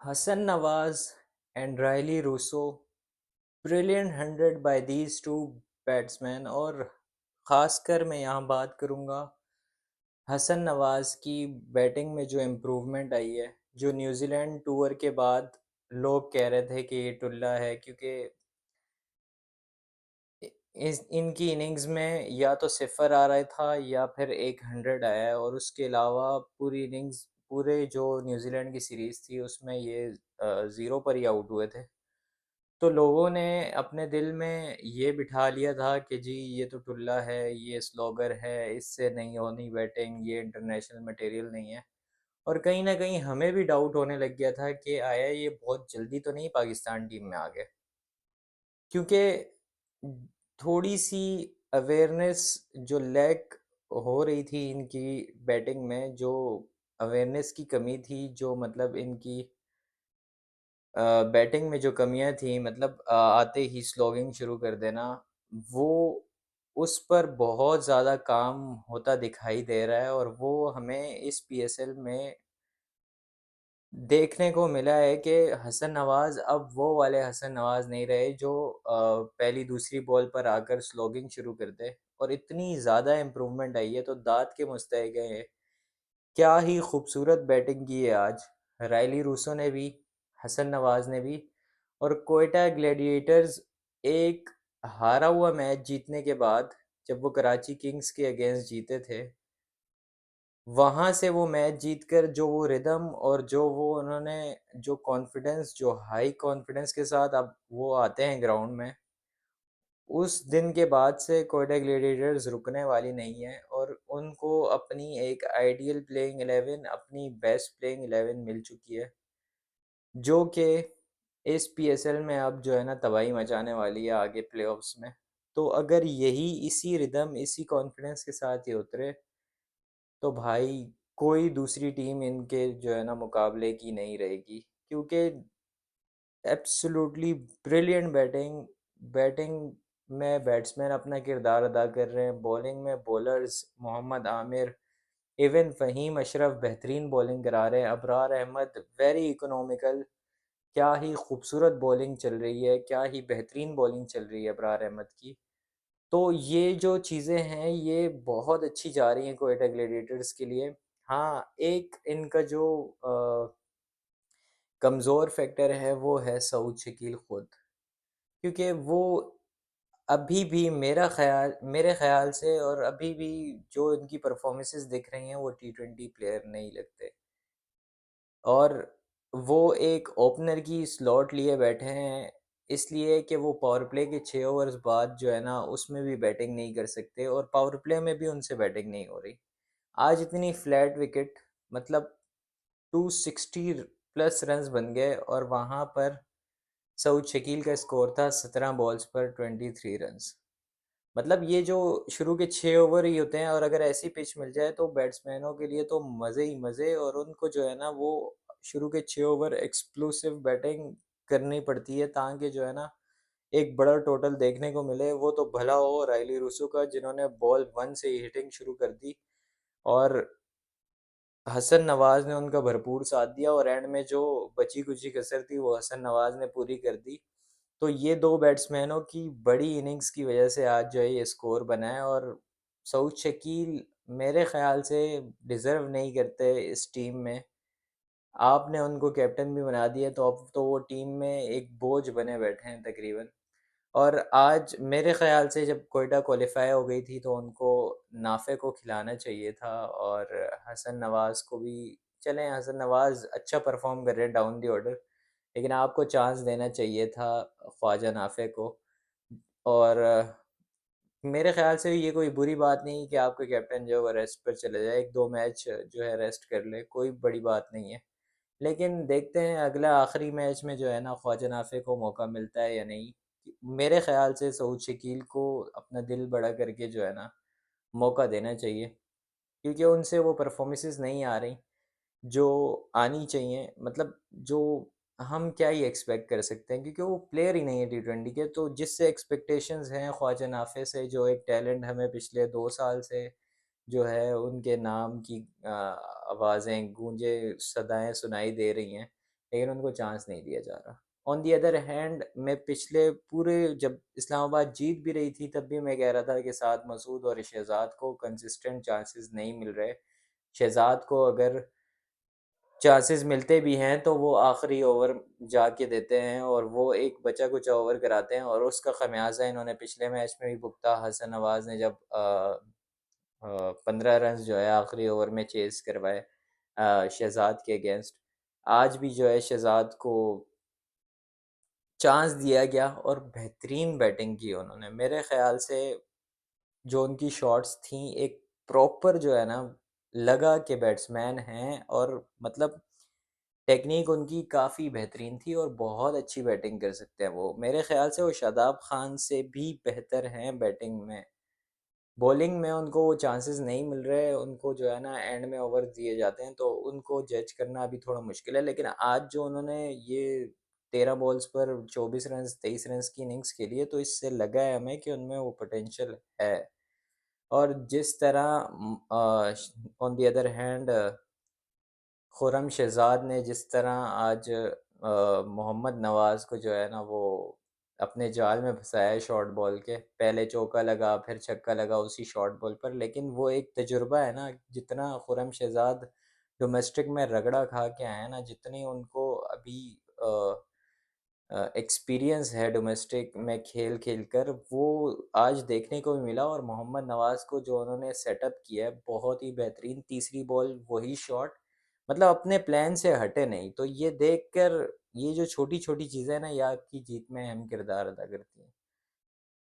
Hassan Nawaz and Riley Russo, brilliant 100 by these two batsman. और ख़ासकर मैं यहाँ बात करूँगा हसन नवाज़ की बैटिंग में जो इम्प्रूवमेंट आई है, जो न्यूजीलैंड टूर के बाद लोग कह रहे थे कि ये टुल्ला है, क्योंकि इस इनकी इनिंग्स में या तो सिफर आ रहा था या फिर एक 100 आया है, और उसके अलावा पूरी इनिंग्स, पूरे जो न्यूजीलैंड की सीरीज़ थी उसमें ये ज़ीरो पर ही आउट हुए थे। तो लोगों ने अपने दिल में ये बिठा लिया था कि जी ये तो टुल्ला है, ये स्लोगर है, इससे नहीं होनी बैटिंग, ये इंटरनेशनल मटेरियल नहीं है। और कहीं ना कहीं हमें भी डाउट होने लग गया था कि आया ये बहुत जल्दी तो नहीं पाकिस्तान टीम में आ गए, क्योंकि थोड़ी सी अवेयरनेस जो लैक हो रही थी इनकी बैटिंग में, जो अवेयरनेस की कमी थी, जो मतलब इनकी बैटिंग में जो कमियां थी, मतलब आते ही स्लोगिंग शुरू कर देना, वो उस पर बहुत ज़्यादा काम होता दिखाई दे रहा है। और वो हमें इस पीएसएल में देखने को मिला है कि हसन नवाज़ अब वो वाले हसन नवाज़ नहीं रहे जो पहली दूसरी बॉल पर आकर स्लोगिंग शुरू कर दे। और इतनी ज़्यादा इम्प्रूवमेंट आई है तो दाद के मुस्तहिक है। क्या ही खूबसूरत बैटिंग की है आज रायली रूसो ने भी, हसन नवाज ने भी। और कोयटा ग्लैडिएटर्स एक हारा हुआ मैच जीतने के बाद, जब वो कराची किंग्स के अगेंस्ट जीते थे, वहाँ से वो मैच जीतकर जो वो रिदम और जो वो उन्होंने जो कॉन्फिडेंस, जो हाई कॉन्फिडेंस के साथ अब वो आते हैं ग्राउंड में, उस दिन के बाद से कोयटा ग्लैडिएटर्स रुकने वाली नहीं है। और उनको अपनी एक आइडियल प्लेइंग 11, अपनी बेस्ट प्लेइंग 11 मिल चुकी है, जो कि इस पीएसएल में अब जो है ना तबाही मचाने वाली है आगे प्लेऑफ्स में। तो अगर यही इसी रिदम, इसी कॉन्फिडेंस के साथ ये उतरे, तो भाई कोई दूसरी टीम इनके जो है ना मुकाबले की नहीं रहेगी, क्योंकि एब्सोल्युटली ब्रिलियंट बैटिंग। बैटिंग में बैट्समैन अपना किरदार अदा कर रहे हैं, बॉलिंग में बॉलर्स मोहम्मद आमिर, इवन फ़हीम अशरफ बेहतरीन बॉलिंग करा रहे हैं, अबरार अहमद वेरी इकोनॉमिकल। क्या ही खूबसूरत बॉलिंग चल रही है, क्या ही बेहतरीन बॉलिंग चल रही है अबरार अहमद की। तो ये जो चीज़ें हैं ये बहुत अच्छी जा रही हैं कोयटा ग्लैडिएटर्स के लिए। हाँ, एक इनका जो कमज़ोर फैक्टर है वो है सऊद शकील खुद, क्योंकि वो अभी भी मेरे ख़्याल से, और अभी भी जो इनकी परफॉर्मेंसेस दिख रही हैं वो टी20 प्लेयर नहीं लगते। और वो एक ओपनर की स्लॉट लिए बैठे हैं, इसलिए कि वो पावर प्ले के 6 ओवर्स बाद जो है ना उसमें भी बैटिंग नहीं कर सकते, और पावर प्ले में भी उनसे बैटिंग नहीं हो रही। आज इतनी फ्लैट विकेट, मतलब 260 प्लस रन्स बन गए, और वहाँ पर सऊद शकील का स्कोर था 17 बॉल्स पर 23 रन्स। मतलब ये जो शुरू के 6 ओवर ही होते हैं, और अगर ऐसी पिच मिल जाए तो बैट्समैनों के लिए तो मज़े ही मज़े। और उनको जो है ना वो शुरू के 6 ओवर एक्सप्लोसिव बैटिंग करनी पड़ती है, ताकि जो है ना एक बड़ा टोटल देखने को मिले। वो तो भला हो रायली रूसो का, जिन्होंने बॉल 1 से ही हिटिंग शुरू कर दी, और हसन नवाज ने उनका भरपूर साथ दिया, और एंड में जो बची कुची कसर थी वो हसन नवाज ने पूरी कर दी। तो ये दो बैट्समैनों की बड़ी इनिंग्स की वजह से आज जो है ये स्कोर बना है। और सऊद शकील मेरे ख्याल से डिज़र्व नहीं करते इस टीम में। आपने उनको कैप्टन भी बना दिया, तो अब तो वो टीम में एक बोझ बने बैठे हैं तकरीबन। और आज मेरे ख़्याल से जब कोयटा क्वालिफ़ाई हो गई थी तो उनको नाफ़े को खिलाना चाहिए था, और हसन नवाज़ को भी। चलें, हसन नवाज़ अच्छा परफ़ॉर्म कर रहे हैं डाउन द ऑर्डर, लेकिन आपको चांस देना चाहिए था ख्वाजा नाफ़े को। और मेरे ख़्याल से ये कोई बुरी बात नहीं कि आपका कैप्टन जो है वो रेस्ट पर चले जाए, 1-2 मैच जो है रेस्ट कर ले, कोई बड़ी बात नहीं है। लेकिन देखते हैं अगला आखिरी मैच में जो है ना ख्वाजा नाफे को मौका मिलता है या नहीं। मेरे ख्याल से सऊद शकील को अपना दिल बड़ा करके जो है ना मौका देना चाहिए, क्योंकि उनसे वो परफॉर्मेंसेस नहीं आ रही जो आनी चाहिए। मतलब जो हम क्या ही एक्सपेक्ट कर सकते हैं, क्योंकि वो प्लेयर ही नहीं है टी20 के। तो जिससे एक्सपेक्टेशंस हैं ख्वाजा नाफे से, जो एक टैलेंट हमें पिछले 2 साल से जो है उनके नाम की आवाज़ें गूंजे, सदाएं सुनाई दे रही हैं, लेकिन उनको चांस नहीं दिया जा रहा। ऑन दी अदर हैंड मैं पिछले पूरे जब इस्लामाबाद जीत भी रही थी तब भी मैं कह रहा था कि साद मसूद और शहजाद को कंसिस्टेंट चांसेस नहीं मिल रहे। शहजाद को अगर चांसेस मिलते भी हैं तो वो आखिरी ओवर जाके देते हैं और वो एक बचा कुचा ओवर कराते हैं और उसका खमियाजा इन्होंने पिछले मैच में भी भुगता। हसन नवाज ने जब 15 रन जो है आखिरी ओवर में चेज़ करवाए शहज़ाद के अगेंस्ट। आज भी जो है शहज़ाद को चांस दिया गया और बेहतरीन बैटिंग की उन्होंने। मेरे ख़्याल से जो उनकी शॉट्स थी एक प्रॉपर जो है ना लगा के बैट्समैन हैं और मतलब टेक्नीक उनकी काफ़ी बेहतरीन थी और बहुत अच्छी बैटिंग कर सकते हैं वो। मेरे ख़्याल से वो शादाब खान से भी बेहतर हैं बैटिंग में। बॉलिंग में उनको वो चांसेस नहीं मिल रहे, उनको जो है ना एंड में ओवर दिए जाते हैं तो उनको जज करना अभी थोड़ा मुश्किल है। लेकिन आज जो उन्होंने ये 13 बॉल्स पर 24 रन 23 रन की इनिंग्स खेली है तो इससे लगा है हमें कि उनमें वो पोटेंशियल है। और जिस तरह on the other hand Khurram Shahzad ने जिस तरह आज मोहम्मद नवाज़ को जो है ना वो अपने जाल में फंसाया है शॉर्ट बॉल के। पहले चौका लगा फिर छक्का लगा उसी शॉर्ट बॉल पर, लेकिन वो एक तजुर्बा है ना। जितना खुर्रम शहज़ाद डोमेस्टिक में रगड़ा खा के आए हैं ना, जितनी उनको अभी एक्सपीरियंस है डोमेस्टिक में खेल खेल कर, वो आज देखने को भी मिला। और मोहम्मद नवाज़ को जो उन्होंने सेटअप किया है बहुत ही बेहतरीन। तीसरी बॉल वही शॉट, मतलब अपने प्लान से हटे नहीं। तो ये देखकर ये जो छोटी-छोटी चीज़ें हैं ना, ये आपकी जीत में अहम किरदार अदा करती हैं।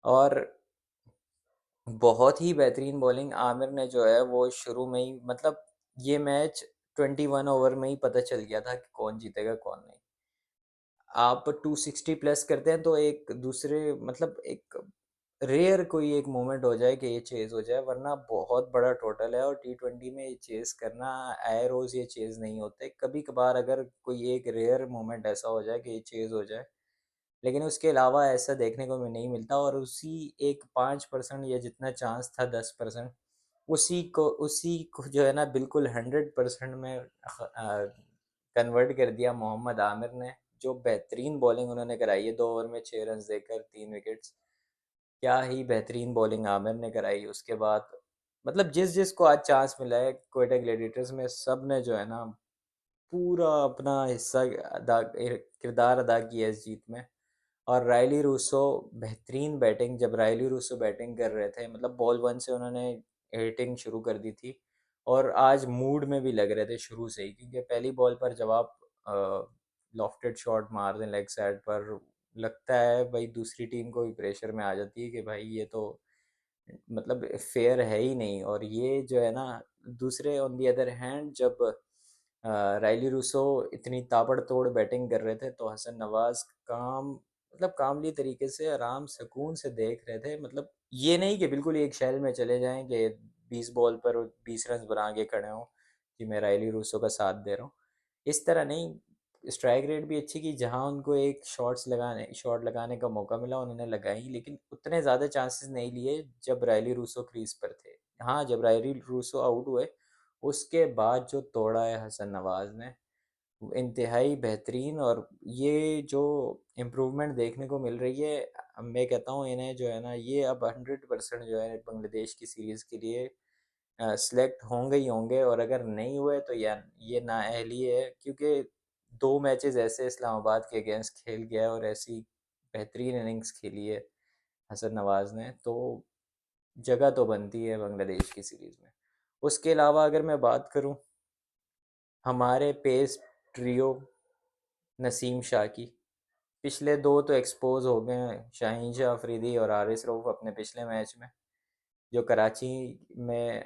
और बहुत ही बेहतरीन बॉलिंग आमिर ने जो है वो शुरू में ही मतलब ये मैच 21 ओवर में ही पता चल गया था कि कौन जीतेगा कौन नहीं। आप 260 प्लस करते हैं तो एक दूसरे मतलब एक रेयर कोई एक मोमेंट हो जाए कि ये चेज़ हो जाए, वरना बहुत बड़ा टोटल है। और टी20 में ये चेज़ करना आए रोज़ ये चेज़ नहीं होते। कभी कभार अगर कोई एक रेयर मोमेंट ऐसा हो जाए कि ये चेज़ हो जाए, लेकिन उसके अलावा ऐसा देखने को भी नहीं मिलता। और उसी एक 5% या जितना चांस था 10%, उसी को जो है ना बिल्कुल 100% में कन्वर्ट कर दिया मोहम्मद आमिर ने। जो बेहतरीन बॉलिंग उन्होंने कराई है 2 ओवर में 6 रन देकर 3 विकेट्स। क्या ही बेहतरीन बॉलिंग आमिर ने कराई। उसके बाद मतलब जिस को आज चांस मिला है क्वेटा ग्लैडिएटर्स में, सब ने जो है ना पूरा अपना हिस्सा अदा किरदार अदा किया इस जीत में। और रायली रूसो बेहतरीन बैटिंग, जब रायली रूसो बैटिंग कर रहे थे मतलब बॉल 1 से उन्होंने हिटिंग शुरू कर दी थी। और आज मूड में भी लग रहे थे शुरू से ही, क्योंकि पहली बॉल पर जब आप लॉफ्टेड शॉट मार दें लेग साइड पर, लगता है भाई दूसरी टीम को भी प्रेशर में आ जाती है कि भाई ये तो मतलब फेयर है ही नहीं। और ये जो है ना दूसरे ऑन दी अदर हैंड जब रायली रूसो इतनी ताबड़तोड़ बैटिंग कर रहे थे तो हसन नवाज काम मतलब कामली तरीके से आराम सुकून से देख रहे थे। मतलब ये नहीं कि बिल्कुल एक शैल में चले जाएं कि 20 बॉल पर 20 रन बना के खड़े हों कि मैं रायली रूसो का साथ दे रहा हूँ। इस तरह नहीं, स्ट्राइक रेट भी अच्छी की, जहाँ उनको एक शॉट लगाने का मौका मिला उन्होंने लगाई, लेकिन उतने ज़्यादा चांसेस नहीं लिए जब रायली रूसो क्रीज पर थे। हाँ, जब रायली रूसो आउट हुए उसके बाद जो तोड़ा है हसन नवाज ने वो इंतहाई बेहतरीन। और ये जो इम्प्रूवमेंट देखने को मिल रही है, मैं कहता हूँ इन्हें जो है ना ये अब 100% जो है बांग्लादेश की सीरीज़ के लिए सेलेक्ट होंगे ही होंगे। और अगर नहीं हुए तो या ये नाअहली है, क्योंकि 2 मैचेस ऐसे इस्लामाबाद के अगेंस्ट खेल गया है और ऐसी बेहतरीन इनिंग्स खेली है हसन नवाज ने, तो जगह तो बनती है बांग्लादेश की सीरीज़ में। उसके अलावा अगर मैं बात करूं हमारे पेस ट्रियो नसीम शाह की, पिछले 2 तो एक्सपोज हो गए हैं, शाहीन शाह अफरीदी और हारिस रऊफ़ अपने पिछले मैच में। जो कराची में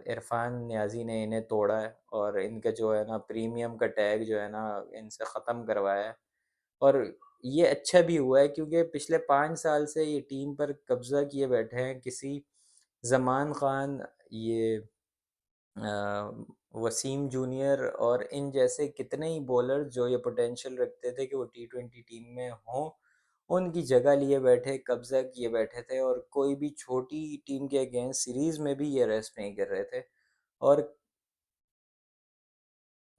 इरफान नियाज़ी ने इन्हें तोड़ा है और इनका जो है ना प्रीमियम का टैग जो है ना इनसे ख़त्म करवाया है। और ये अच्छा भी हुआ है क्योंकि पिछले 5 साल से ये टीम पर कब्ज़ा किए बैठे हैं किसी ज़मान ख़ान, ये वसीम जूनियर और इन जैसे कितने ही बॉलर जो ये पोटेंशियल रखते थे कि वो टी20 टीम में हों, उनकी जगह लिए बैठे, कब्ज़ा किए बैठे थे। और कोई भी छोटी टीम के अगेंस्ट सीरीज़ में भी ये रेस्ट नहीं कर रहे थे। और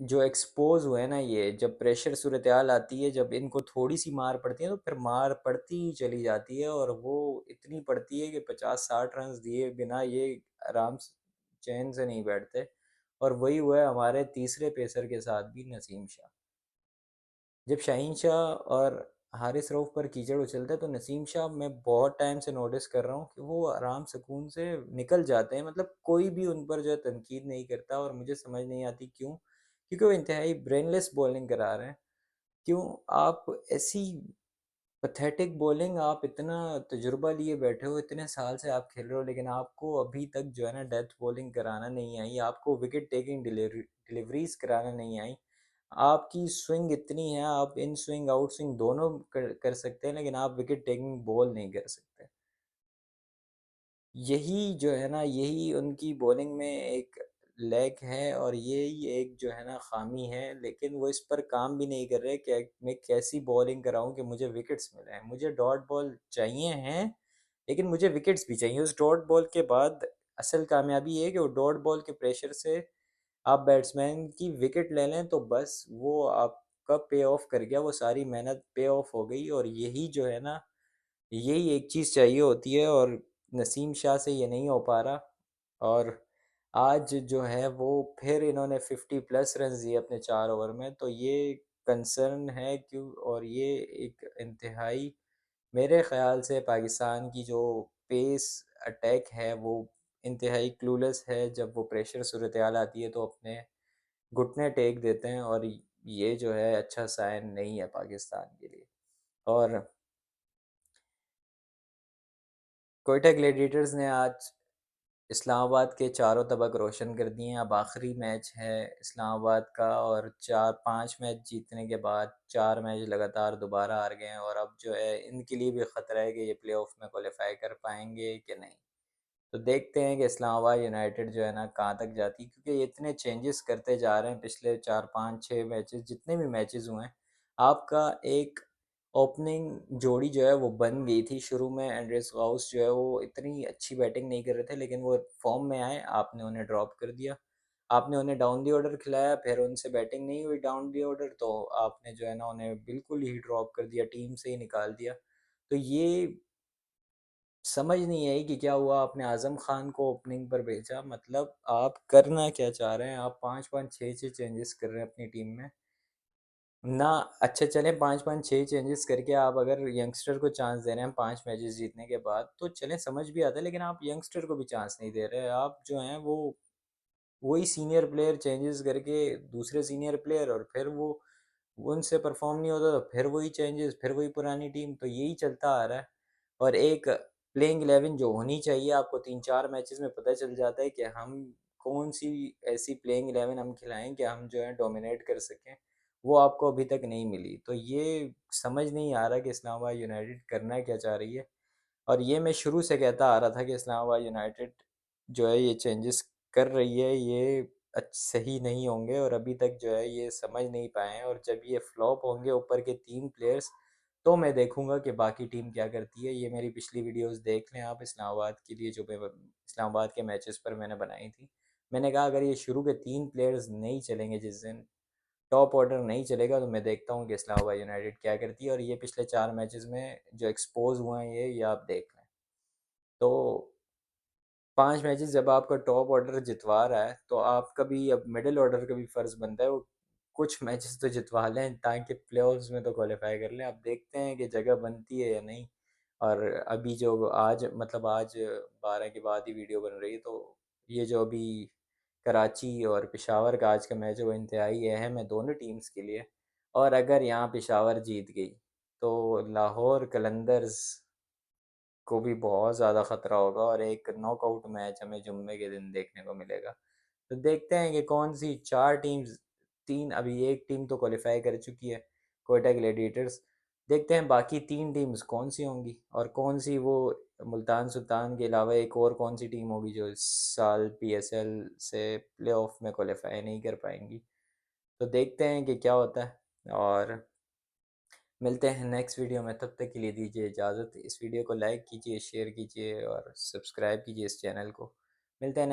जो एक्सपोज़ हुए हैं ना ये, जब प्रेशर सूरत-ए-हाल आती है, जब इनको थोड़ी-सी मार पड़ती है, तो फिर मार पड़ती ही चली जाती है और वो इतनी पड़ती है कि 50-60 रन्स दिए बिना ये आराम से चैन से नहीं बैठते। और वही हुआ है हमारे तीसरे पेसर के साथ भी, नसीम शाह। जब शाहीन शाह और हारिस रऊफ़ पर कीचड़ उछलता है तो नसीम शाह मैं बहुत टाइम से नोटिस कर रहा हूँ कि वो आराम सुकून से निकल जाते हैं, मतलब कोई भी उन पर जो है तनकीद नहीं करता और मुझे समझ नहीं आती क्यों? क्योंकि वो इंतहाई ब्रेनलेस बॉलिंग करा रहे हैं। क्यों आप ऐसी पैथेटिक बॉलिंग, आप इतना तजुर्बा लिए बैठे हो, इतने साल से आप खेल रहे हो, लेकिन आपको अभी तक जो है ना डेथ बॉलिंग कराना नहीं आई, आपको विकेट टेकिंग डिलीवरीज कराना नहीं आई। आपकी स्विंग इतनी है, आप इन स्विंग आउट स्विंग दोनों कर सकते हैं, लेकिन आप विकेट टेकिंग बॉल नहीं कर सकते। यही जो है ना, यही उनकी बॉलिंग में एक लैक है और यही एक जो है ना ख़ामी है, लेकिन वो इस पर काम भी नहीं कर रहे कि मैं कैसी बॉलिंग कराऊँ कि मुझे विकेट्स मिलें। मुझे डॉट बॉल चाहिए हैं, लेकिन मुझे विकेट्स भी चाहिए। उस डॉट बॉल के बाद असल कामयाबी ये है कि वो डॉट बॉल के प्रेशर से आप बैट्समैन की विकेट ले लें तो बस वो आपका पे ऑफ कर गया, वो सारी मेहनत पे ऑफ हो गई। और यही जो है ना, यही एक चीज़ चाहिए होती है और नसीम शाह से ये नहीं हो पा रहा। और आज जो है वो फिर इन्होंने 50 प्लस रन्स दिए अपने 4 ओवर में, तो ये कंसर्न है क्यों। और ये एक इंतहाई, मेरे ख़्याल से पाकिस्तान की जो पेस अटैक है वो इंतहाई क्लूलेस है। जब वो प्रेशर सूरत-ए-हाल आती है तो अपने घुटने टेक देते हैं और ये जो है अच्छा साइन नहीं है पाकिस्तान के लिए। और कोयटा ग्लैडिएटर्स ने आज इस्लामाबाद के चारों तबक रोशन कर दिए हैं। अब आखिरी मैच है इस्लामाबाद का और 4-5 मैच जीतने के बाद 4 मैच लगातार दोबारा हार गए हैं और अब जो है इनके लिए भी ख़तरा है कि ये प्लेऑफ में क्वालिफाई कर पाएंगे कि नहीं। तो देखते हैं कि इस्लामाबाद यूनाइटेड जो है ना कहाँ तक जाती है, क्योंकि ये इतने चेंजेस करते जा रहे हैं पिछले 4-5-6 मैचेस, जितने भी मैचेस हुए हैं। आपका एक ओपनिंग जोड़ी जो है वो बन गई थी शुरू में। एंड्रेस गाउस जो है वो इतनी अच्छी बैटिंग नहीं कर रहे थे, लेकिन वो फॉर्म में आए, आपने उन्हें ड्रॉप कर दिया। आपने उन्हें डाउन दी ऑर्डर खिलाया, फिर उनसे बैटिंग नहीं हुई डाउन दी ऑर्डर, तो आपने जो है ना उन्हें बिल्कुल ही ड्रॉप कर दिया, टीम से ही निकाल दिया। तो ये समझ नहीं आई कि क्या हुआ। आपने आज़म खान को ओपनिंग पर भेजा, मतलब आप करना क्या चाह रहे हैं? आप 5-5 6-6 चेंजेस कर रहे हैं अपनी टीम में ना। अच्छा चलें, 5-5 6 चेंजेस करके आप अगर यंगस्टर को चांस दे रहे हैं 5 मैचेस जीतने के बाद तो चलें, समझ भी आता है, लेकिन आप यंगस्टर को भी चांस नहीं दे रहे। आप जो हैं वो वही सीनियर प्लेयर चेंजेस करके दूसरे सीनियर प्लेयर, और फिर वो उनसे परफॉर्म नहीं होता तो फिर वही चेंजेस, फिर वही पुरानी टीम, तो यही चलता आ रहा है। और एक प्लेइंग 11 जो होनी चाहिए, आपको 3-4 मैचेस में पता चल जाता है कि हम कौन सी ऐसी प्लेइंग 11 हम खिलाएं कि हम जो है डोमिनेट कर सकें, वो आपको अभी तक नहीं मिली। तो ये समझ नहीं आ रहा कि इस्लामाबाद यूनाइटेड करना क्या चाह रही है। और ये मैं शुरू से कहता आ रहा था कि इस्लामाबाद यूनाइटेड जो है ये चेंजेस कर रही है, ये सही नहीं होंगे और अभी तक जो है ये समझ नहीं पाए हैं। और जब ये फ्लॉप होंगे ऊपर के 3 प्लेयर्स, तो मैं देखूंगा कि बाकी टीम क्या करती है। ये मेरी पिछली वीडियोस देख लें आप, इस्लामाबाद के लिए जो मैं इस्लामाबाद के मैचेस पर मैंने बनाई थी। मैंने कहा अगर ये शुरू के 3 प्लेयर्स नहीं चलेंगे, जिस दिन टॉप ऑर्डर नहीं चलेगा, तो मैं देखता हूँ कि इस्लामाबाद यूनाइटेड क्या करती है। और ये पिछले 4 मैचेस में जो एक्सपोज हुए हैं ये आप देख लें। तो 5 मैचेस जब आपका टॉप ऑर्डर जितवा रहा है, तो आपका भी अब मिडल ऑर्डर का भी फ़र्ज़ बनता है वो कुछ मैचेस तो जितवा लें ताकि प्लेऑफ्स में तो क्वालिफाई कर लें। अब देखते हैं कि जगह बनती है या नहीं। और अभी जो आज, मतलब आज 12 के बाद ही वीडियो बन रही है, तो ये जो अभी कराची और पेशावर का आज का मैच है वो इंतहाई अहम है दोनों टीम्स के लिए। और अगर यहाँ पेशावर जीत गई तो लाहौर कलंदर्स को भी बहुत ज़्यादा ख़तरा होगा और एक नॉकआउट मैच हमें जुम्मे के दिन देखने को मिलेगा। तो देखते हैं कि कौन सी 4 टीम्स, 3 अभी एक टीम तो क्वालिफाई कर चुकी है, कोयटा ग्लैडिएटर्स। देखते हैं बाकी 3 टीम्स कौन सी होंगी और कौन सी वो मुल्तान सुल्तान के अलावा एक और कौन सी टीम होगी जो इस साल पीएसएल से प्लेऑफ में क्वालिफाई नहीं कर पाएंगी। तो देखते हैं कि क्या होता है और मिलते हैं नेक्स्ट वीडियो में। तब तक के लिए दीजिए इजाज़त। इस वीडियो को लाइक कीजिए, शेयर कीजिए और सब्सक्राइब कीजिए इस चैनल को। मिलते हैं